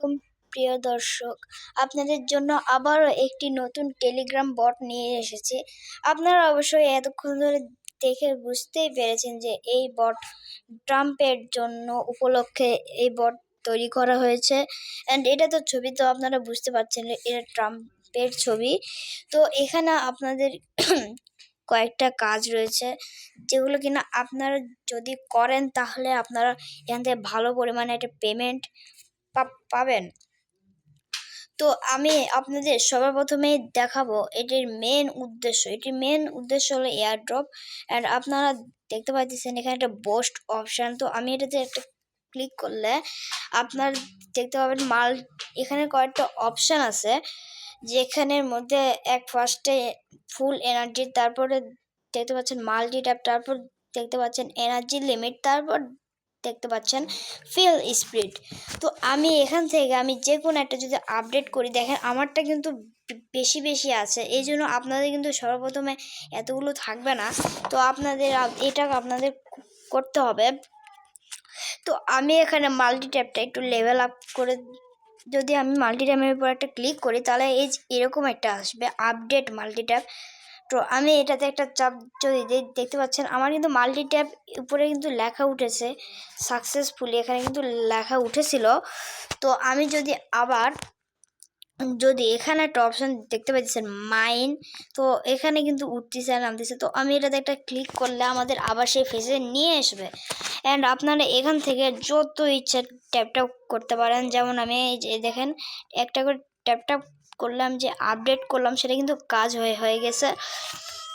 আলাইকুম প্রিয় দর্শক, আপনাদের জন্য আবারও একটি নতুন টেলিগ্রাম বট নিয়ে এসেছি। আপনারা অবশ্যই এতক্ষণ ধরে দেখে বুঝতেই পেরেছেন যে এই বট ট্রাম্পের জন্য উপলক্ষে এই বট তৈরি করা হয়েছে। অ্যান্ড এটা তো ছবি, তো আপনারা বুঝতে পারছেন এটা ট্রাম্পের ছবি। তো এখানে আপনাদের কয়েকটা কাজ রয়েছে যেগুলো কিনা আপনারা যদি করেন তাহলে আপনারা এখান থেকে ভালো পরিমাণে একটা পেমেন্ট পাবেন। তো আমি আপনাদের সবার প্রথমেই দেখাবো এটির মেন উদ্দেশ্য হলো এয়ারড্রপ। অ্যান্ড আপনারা দেখতে পাচ্ছেন এখানে একটা বোস্ট অপশান। তো আমি এটাতে একটা ক্লিক করলে আপনার দেখতে পাবেন এখানে কয়েকটা অপশান আছে, যেখানের মধ্যে ফার্স্টে ফুল এনার্জি, তারপরে দেখতে পাচ্ছেন মাল্টি ট্যাপ, তারপর দেখতে পাচ্ছেন এনার্জি লিমিট, তারপর দেখতে পাচ্ছেন ফিল স্পিড। তো আমি এখান থেকে আমি যে কোনো একটা যদি আপডেট করি, দেখেন আমারটা কিন্তু বেশি আছে, এই জন্য আপনাদের কিন্তু সর্বপ্রথমে এতগুলো থাকবে না। তো এটা আপনাদের করতে হবে। তো আমি এখানে মাল্টি ট্যাপটা একটু লেভেল আপ করে, যদি আমি মাল্টি ট্যাপের উপর একটা ক্লিক করি তাহলে এরকম একটা আসবে আপডেট মাল্টি ট্যাপ। তো আমি এটাতে একটা চাপ যদি দেখতে পাচ্ছেন আমার কিন্তু মাল্টি ট্যাপ উপরে কিন্তু লেখা উঠেছে সাকসেসফুলি, এখানে কিন্তু লেখা উঠেছিল। তো আমি যদি এখানে একটা অপশান দেখতে পাচ্ছেন মাইন, তো এখানে কিন্তু উঠতেছে আর নামতেছে। তো আমি এটাতে একটা ক্লিক করলে আমাদের আবার সেই ফেসে নিয়ে আসবে। অ্যান্ড আপনারা এখান থেকে যত ইচ্ছা ট্যাপ ট্যাপ করতে পারেন। যেমন আমি এই যে দেখেন একটা করে ট্যাপ ট্যাপ করলাম, যে আপডেট করলাম সেটা কিন্তু কাজ হয়ে গেছে।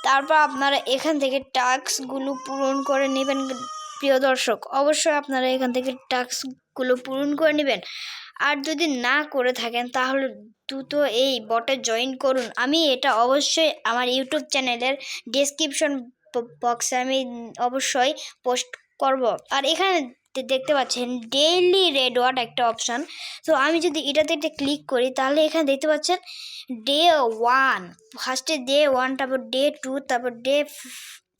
তারপর আপনারা এখান থেকে টাস্কগুলো পূরণ করে নেবেন। প্রিয় দর্শক, অবশ্যই আপনারা এখান থেকে টাস্কগুলো পূরণ করে নেবেন। আর যদি না করে থাকেন তাহলে দ্রুত এই বটে জয়েন করুন। আমি এটা অবশ্যই আমার ইউটিউব চ্যানেলের ডেসক্রিপশন বক্সে আমি অবশ্যই পোস্ট করব। আর এখানে দেখতে পাচ্ছেন ডেইলি রেওয়ার্ড একটা অপশান। তো আমি যদি এটাতে একটা ক্লিক করি তাহলে এখানে দেখতে পাচ্ছেন ডে 1, ফার্স্টে ডে 1, তারপর ডে 2, তারপর ডে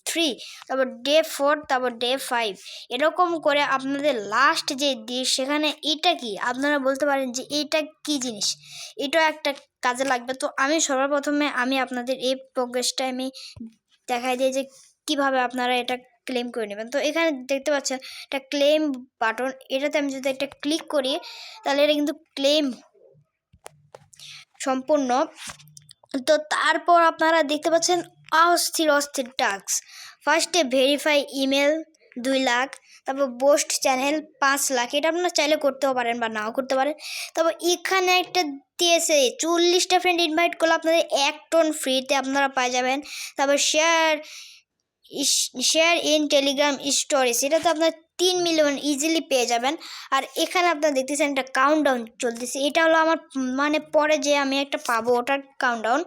3, তারপর ডে 4, তারপর ডে 5, এরকম করে আপনাদের লাস্ট যে দিন সেখানে এটা কি আপনারা বলতে পারেন যে এটা কি জিনিস, এটা একটা কাজে লাগবে। তো আমি সবার প্রথমে আপনাদের এই প্রোগ্রেসটা আমি দেখাই দিই যে কিভাবে আপনারা এটা ক্লেম করে নেবেন। তো এখানে দেখতে পাচ্ছেন একটা ক্লেম বাটন, এটাতে আমি যদি একটা ক্লিক করি তাহলে এটা কিন্তু ক্লেম সম্পূর্ণ। তো তারপর আপনারা দেখতে পাচ্ছেন অস্থির টাস্ক। ফার্স্টে ভেরিফাই ইমেল 2 লাখ, তারপর বোস্ট চ্যানেল 5 লাখ, এটা আপনারা চাইলে করতেও পারেন বা নাও করতে পারেন। তারপর এখানে একটা দিয়েছে 40টা ফ্রেন্ড ইনভাইট করলে আপনাদের 1 টন ফ্রিতে আপনারা পেয়ে যাবেন। তারপর শেয়ার ইন টেলিগ্রাম স্টোরি, সেটা তো আপনার 3 মিলিয়ন ইজিলি পেয়ে যাবেন। আর এখানে আপনারা দেখতেছেন একটা কাউন্টডাউন চলতেছে, এটা হলো আমার পরে যে আমি একটা পাবো ওটার কাউন্টডাউন।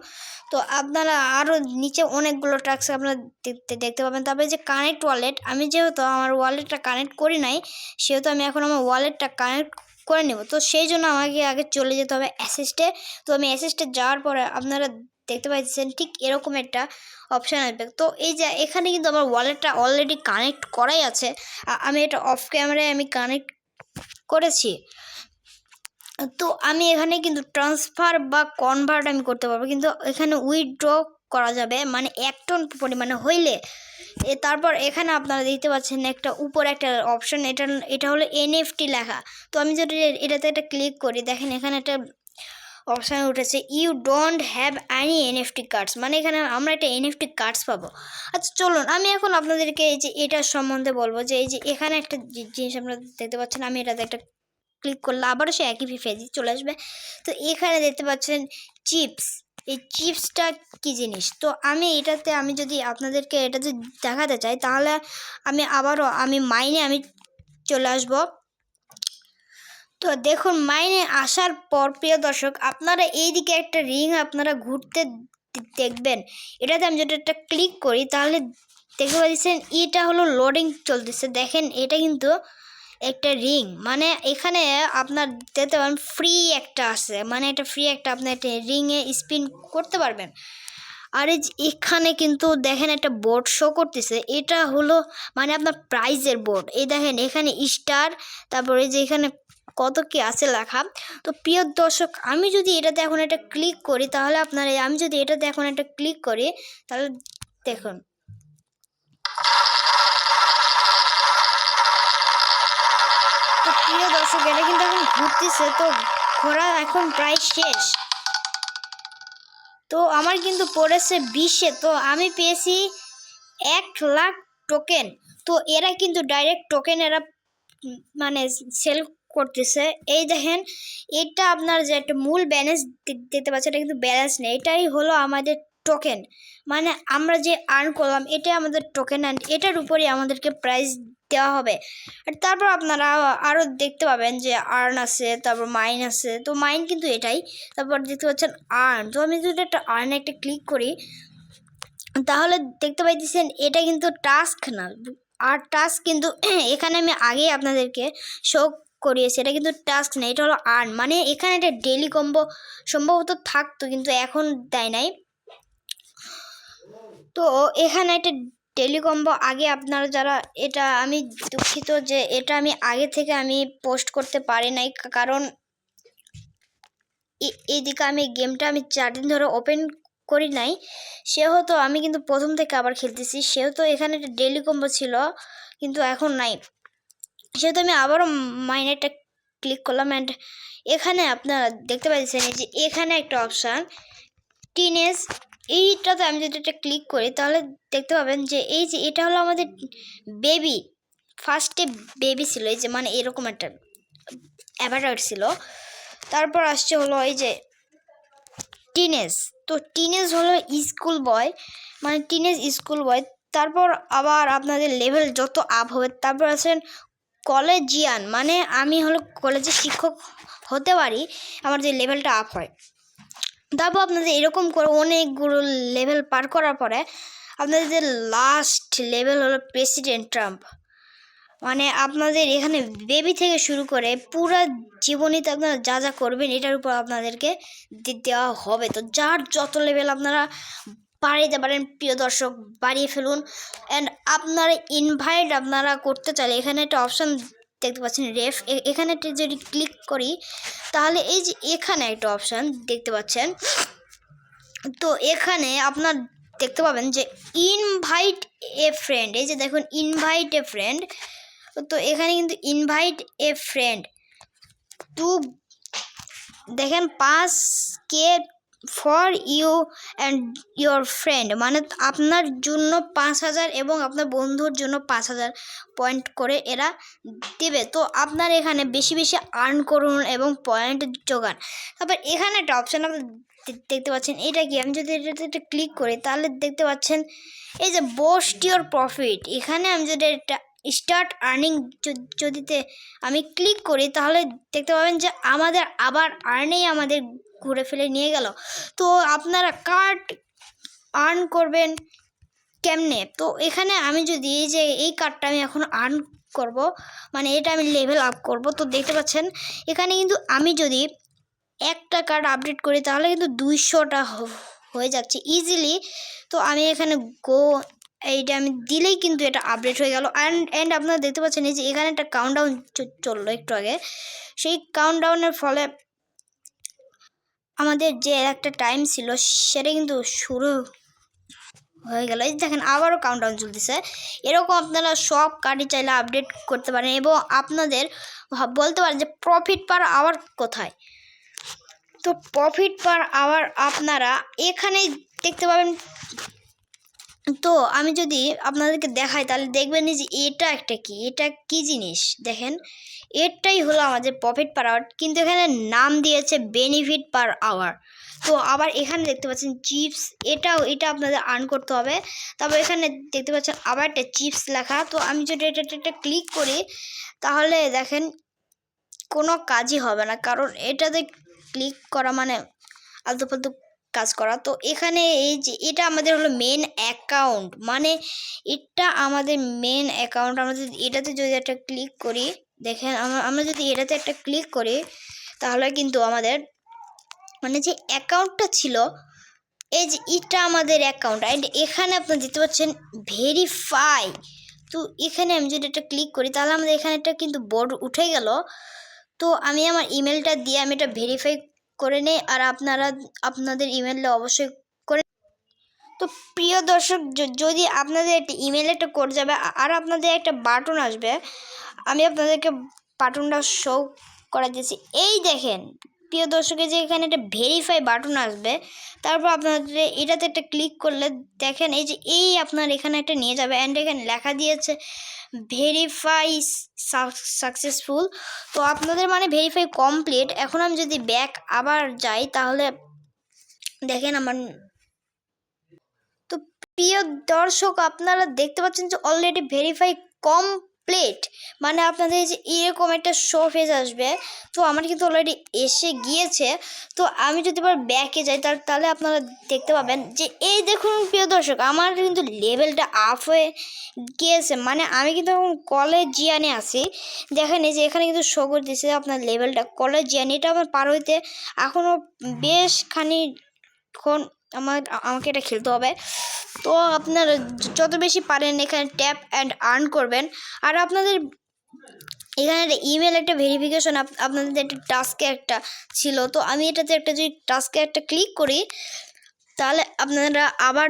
তো আপনারা আরও নিচে অনেকগুলো টাস্ক আপনারা দেখতে পাবেন। তারপরে যে কানেক্ট ওয়ালেট, আমি যেহেতু আমার ওয়ালেটটা কানেক্ট করি নাই সেহেতু আমি এখন আমার ওয়ালেটটা কানেক্ট করে নেব। তো সেই জন্য আমাকে আগে চলে যেতে হবে অ্যাসিস্টে। তো আমি অ্যাসিস্টে যাওয়ার পরে আপনারা দেখতে পাচ্ছেন ঠিক এরকম একটা অপশান আসবে। তো এই যে এখানে কিন্তু আমার ওয়ালেটটা অলরেডি কানেক্ট করাই আছে, আমি এটা অফ ক্যামেরায় আমি কানেক্ট করেছি। তো আমি এখানে কিন্তু ট্রান্সফার বা কনভার্ট আমি করতে পারবো, কিন্তু এখানে উইথড্র করা যাবে মানে 1 টন পরিমাণে হইলে। তারপর এখানে আপনারা দেখতে পাচ্ছেন একটা উপরে একটা অপশান, এটা হলো এনএফটি লেখা। তো আমি যদি এটাতে একটা ক্লিক করি, দেখেন এখানে একটা অপশান উঠেছে you don't have any NFT cards, মানে এখানে আমরা একটা এনএফটি কার্ডস পাবো। আচ্ছা চলুন আমি এখন আপনাদেরকে এই যে এটার সম্বন্ধে বলবো, যে এই যে এখানে একটা জিনিস আপনারা দেখতে পাচ্ছেন, আমি এটাতে একটা ক্লিক করলে আবারও সে একই পেজে চলে আসবে। তো এখানে দেখতে পাচ্ছেন চিপস, এই চিপসটা কি জিনিস। তো আমি যদি আপনাদেরকে এটা যদি দেখাতে চাই তাহলে আমি মাইনে চলে আসবো। তো দেখুন মাইনে আসার পর প্রিয় দর্শক, আপনারা এইদিকে একটা রিং আপনারা ঘুরতে দেখবেন। এটাতে আমি যদি একটা ক্লিক করি তাহলে দেখতে পাচ্ছেন এটা হলো লোডিং চলতেছে। দেখেন এটা কিন্তু একটা রিং, মানে এখানে আপনার দেখতে পাবেন ফ্রি একটা আছে, মানে এটা ফ্রি একটা আপনি একটা রিংয়ে স্পিন করতে পারবেন। আর এখানে কিন্তু দেখেন একটা বোর্ড শো করতেছে, এটা হলো মানে আপনার প্রাইজের বোর্ড। এই দেখেন এখানে স্টার, তারপরে যে এখানে কত কি আছে লেখা। তো প্রিয় দর্শক, আমি যদি এটাতে এখন একটা ক্লিক করি তাহলে আপনারা, আমি যদি এটাতে এখন একটা ক্লিক করি তাহলে দেখুন, তো প্রিয় দর্শক এটা কিন্তু এখন ঘুরতেছে, তো ঘোরা এখন প্রায় শেষ। তো আমার কিন্তু পড়েছে 20-এ, তো আমি পেয়েছি 1,00,000 টোকেন। তো এরা কিন্তু ডাইরেক্ট টোকেন এরা মানে সেল করতেছে। এই দেখেন, এটা আপনার যে একটা মূল ব্যালেন্স দেখতে পাচ্ছেন, এটা কিন্তু ব্যালেন্স নেই, এটাই হলো আমাদের টোকেন। মানে আমরা যে আর্ন করলাম এটাই আমাদের টোকেন, অ্যান্ড এটার উপরেই আমাদেরকে প্রাইজ দেওয়া হবে। আর তারপর আপনারা আরও দেখতে পাবেন যে আর্ন আছে, তারপর মাইন আছে। তো মাইন কিন্তু এটাই। তারপর দেখতে পাচ্ছেন আর্ন। তো আমি যদি একটা আর্ন একটা ক্লিক করি তাহলে দেখতে পাইতেছেন এটা কিন্তু টাস্ক না, আর টাস্ক কিন্তু এখানে আমি আগেই আপনাদেরকে শো করিয়েছি, এটা কিন্তু টাস্ক না, এটা হলো আর্ন। মানে এখানে একটা ডেইলি কম্বো সম্ভবত থাকতো, কিন্তু এখন দেয় নাই। তো এখানে একটা ডেইলি কম্বো আগে আপনারা যারা, এটা আমি দুঃখিত যে এটা আমি আগে থেকে আমি পোস্ট করতে পারি নাই, কারণ এইদিকে আমি গেমটা আমি 4 দিন ধরে ওপেন করি নাই, সেহেতু আমি কিন্তু প্রথম থেকে আবার খেলতেছি। সেহেতু এখানে একটা ডেইলি কম্বো ছিল কিন্তু এখন নাই, সেহেতু আমি আবারও মাইনেরটা ক্লিক করলাম। অ্যান্ড এখানে আপনারা দেখতে পাচ্ছেন এই যে এখানে একটা অপশান টিনেজ, এইটাতে আমি যদি এটা ক্লিক করি তাহলে দেখতে পাবেন যে এই যে এটা হলো আমাদের বেবি, ফার্স্টে বেবি ছিল, এই যে মানে এরকম একটা অ্যাভাটার ছিল। তারপর আসছে হলো এই যে টিনেজ, তো টিনেজ হলো স্কুল বয়, মানে টিনেজ স্কুল বয়। তারপর আবার আপনাদের লেভেল যত আপ হবে, তারপর আছেন কলেজিয়ান, মানে আমি হলো কলেজে শিক্ষক হতে পারি, আমার যে লেভেলটা আপ হয়। তারপর আপনাদের এরকম করে অনেকগুলো লেভেল পার করার পরে আপনাদের যে লাস্ট লেভেল হলো প্রেসিডেন্ট ট্রাম্প। মানে আপনাদের এখানে বেবি থেকে শুরু করে পুরো জীবনীতে আপনারা যা যা করবেন এটার উপর আপনাদেরকে দেওয়া হবে। তো যার যত লেভেল আপনারা বাড়িয়ে পারেন প্রিয় দর্শক, বাড়িয়ে ফেলুন। অ্যান্ড আপনারা ইনভাইট আপনারা করতে চাইলে এখানে একটা অপশান দেখতে পাচ্ছেন রেফ, এখানে যদি ক্লিক করি তাহলে এই যে এখানে একটা অপশান দেখতে পাচ্ছেন, তো এখানে আপনার দেখতে পাবেন যে ইনভাইট এ ফ্রেন্ড, এই যে দেখুন ইনভাইট এ ফ্রেন্ড। তো এখানে কিন্তু ইনভাইট এ ফ্রেন্ড টু, দেখেন 5K for you and your friend, মানে আপনার জন্য 5,000 এবং আপনার বন্ধুর জন্য 5,000 পয়েন্ট করে এরা দেবে। তো আপনার এখানে বেশি বেশি আর্ন করুন এবং পয়েন্ট জোগান। তারপর এখানে একটা অপশান আপনি দেখতে পাচ্ছেন, এটা কি, আমি যদি এটাতে ক্লিক করি তাহলে দেখতে পাচ্ছেন এই যে বোস্ট ইয়োর প্রফিট, এখানে আমি যদি এটা স্টার্ট আর্নিং যদিতে আমি ক্লিক করি তাহলে দেখতে পাবেন যে আমাদের আবার আর্নেই আমাদের ঘুরে ফেলে নিয়ে গেল। তো আপনারা কার্ড আর্ন করবেন কেমনে, তো এখানে আমি যদি এই যে এই কার্ডটা আমি এখন আর্ন করব, মানে এটা আমি লেভেল আপ করব, তো দেখতে পাচ্ছেন এখানে কিন্তু আমি যদি একটা কার্ড আপডেট করি তাহলে কিন্তু 200টা হয়ে যাচ্ছে ইজিলি। তো আমি এখানে গো, এইটা আমি দিলেই কিন্তু এটা আপডেট হয়ে গেল। অ্যান্ড আপনারা দেখতে পাচ্ছেন এই যে এখানে একটা কাউন্টডাউন চললো একটু আগে, সেই কাউন্টডাউনের ফলে আমাদের যে একটা টাইম ছিল সেটা কিন্তু শুরু হয়ে গেল। এই দেখেন আবারও কাউন্টডাউন চলতেছে। এরকম আপনারা সব কার্ডই চাইলে আপডেট করতে পারেন এবং আপনাদের বলতে পারেন যে প্রফিট পার আওয়ার কোথায়। তো প্রফিট পার আওয়ার আপনারা এখানে দেখতে পাবেন। তো আমি যদি আপনাদেরকে দেখাই তাহলে দেখবেন যে এটা একটা কি, এটা কি জিনিস দেখেন, এটাই হলো আমাদের প্রফিট পার আওয়ার, কিন্তু এখানে নাম দিয়েছে বেনিফিট পার আওয়ার। তো আবার এখানে দেখতে পাচ্ছেন চিপস, এটা আপনাদের আর্ন করতে হবে। তারপর এখানে দেখতে পাচ্ছেন আবার একটা চিপস লেখা। তো আমি যদি এটা ক্লিক করি তাহলে দেখেন কোনো কাজই হবে না, কারণ এটাতে ক্লিক করা মানে আলতু ফালতু কাজ করা। তো এখানে এই যে এটা আমাদের হলো মেন অ্যাকাউন্ট, মানে এটা আমাদের মেন অ্যাকাউন্ট। আমরা যদি এটাতে যদি একটা ক্লিক করি, দেখেন আমরা যদি এটাতে একটা ক্লিক করি তাহলে কিন্তু আমাদের মানে যে অ্যাকাউন্টটা ছিল এই যে এটা আমাদের অ্যাকাউন্ট। অ্যান্ড এখানে আপনারা দেখতে পাচ্ছেন ভেরিফাই। তো এখানে আমি যদি এটা ক্লিক করি তাহলে আমাদের এখানে একটা কিন্তু বোর্ড উঠে গেল। তো আমি আমার ইমেলটা দিয়ে আমি এটা ভেরিফাই করে নেই, আর আপনারা আপনাদের ইমেলটা অবশ্যই করে। তো প্রিয় দর্শক, যদি আপনাদের একটা ইমেলে একটা কোড যাবে আর আপনাদের একটা বাটন আসবে, আমি আপনাদেরকে বাটনটা শো করে দিয়েছি। এই দেখেন প্রিয় দর্শকের যে এখানে একটা ভেরিফাই বাটন আসবে, তারপর আপনাদের এটাতে একটা ক্লিক করলে দেখেন এই আপনার এখানে একটা নিয়ে যাবে, অ্যান্ড এখানে লেখা দিয়েছে ভেরিফাই সাকসেসফুল। তো আপনাদের মানে ভেরিফাই কমপ্লিট। এখন আমি যদি ব্যাক আবার যাই তাহলে দেখেন আমার। তো প্রিয় দর্শক, আপনারা দেখতে পাচ্ছেন যে অলরেডি ভেরিফাই কমপ্লিট, মানে আপনাদের যে এরকম একটা শো ফেজ আসবে। তো আমার কিন্তু অলরেডি এসে গিয়েছে। তো আমি যদি এবার ব্যাকে যাই তাহলে আপনারা দেখতে পাবেন যে এই দেখুন প্রিয় দর্শক, আমার কিন্তু লেভেলটা আপ হয়ে গিয়েছে, মানে আমি কিন্তু এখন কলেজিয়ানে আছি। দেখেন এই যে এখানে কিন্তু শো করে দিচ্ছে আপনার লেভেলটা কলেজিয়ান। এটা আমার পার হইতে এখনও বেশ খানিক্ষণ আমাকে এটা খেলতে হবে। তো আপনারা যত বেশি পারেন এখানে ট্যাপ অ্যান্ড আর্ন করবেন। আর আপনাদের এখানে একটা ইমেল একটা ভেরিফিকেশন আপনাদের একটা টাস্কে একটা ছিল। তো আমি এটাতে একটা যদি টাস্কে একটা ক্লিক করি তাহলে আপনারা আবার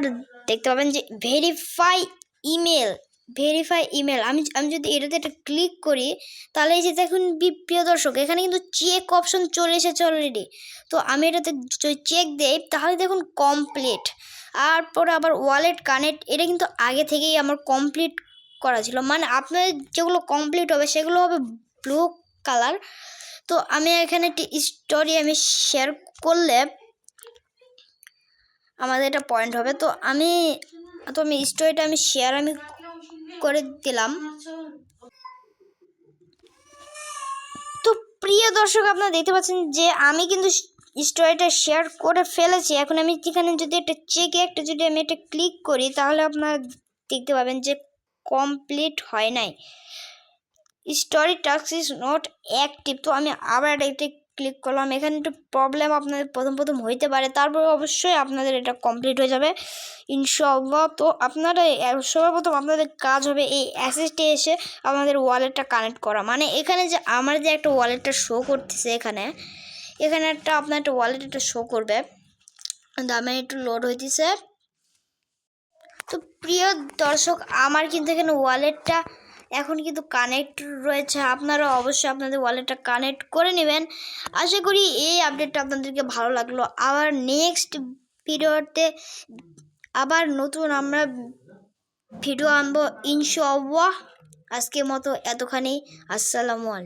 দেখতে পাবেন যে ভেরিফাই ইমেল। আমি যদি এটাতে একটা ক্লিক করি তাহলে এই যে দেখুন প্রিয় দর্শক, এখানে কিন্তু চেক অপশন চলে এসেছে অলরেডি। তো আমি এটাতে যদি চেক দেই তাহলে দেখুন কমপ্লিট। আর পরে আবার ওয়ালেট কানেক্ট, এটা কিন্তু আগে থেকেই আমার কমপ্লিট করা ছিল, মানে আপনাদের যেগুলো কমপ্লিট হবে সেগুলো হবে ব্লু কালার। তো আমি এখানে একটি স্টোরি আমি শেয়ার করলে আমাদের এটা পয়েন্ট হবে। তো আমি স্টোরিটা আমি শেয়ার করে দিলাম। তো প্রিয় দর্শক, আপনারা দেখতে পাচ্ছেন যে আমি কিন্তু স্টোরিটা শেয়ার করে ফেলেছি। এখন আমি এখানে যদি একটা চেকে যদি আমি এটা ক্লিক করি তাহলে আপনারা দেখতে পাবেন যে কমপ্লিট হয় নাই, story task is not active. তো আমি আবার এটা ক্লিক করলাম। এখানে একটু প্রবলেম আপনাদের প্রথম হইতে পারে, তারপর অবশ্যই আপনাদের এটা কমপ্লিট হয়ে যাবে ইনশাআল্লাহ। তো আপনারা সর্বপ্রথম আপনাদের কাজ হবে এই অ্যাসেসটে এসে আপনাদের ওয়ালেটটা কানেক্ট করা, মানে এখানে যে আমার যে একটা ওয়ালেটটা শো করতেছে এখানে একটা আপনার একটা ওয়ালেট একটা শো করবে। আমার একটু লোড হইতেছে। তো প্রিয় দর্শক, আমার কিন্তু এখানে ওয়ালেটটা এখন কিন্তু কানেক্ট রয়েছে। আপনারা অবশ্যই আপনাদের ওয়ালেটটা কানেক্ট করে নেবেন। আশা করি এই আপডেটটা আপনাদেরকে ভালো লাগলো। আবার নেক্সট ভিডিওতে আবার নতুন আমরা ভিডিও আনবো ইনশাআল্লাহ। আজকের মতো এতখানি। আসসালামু আলাইকুম।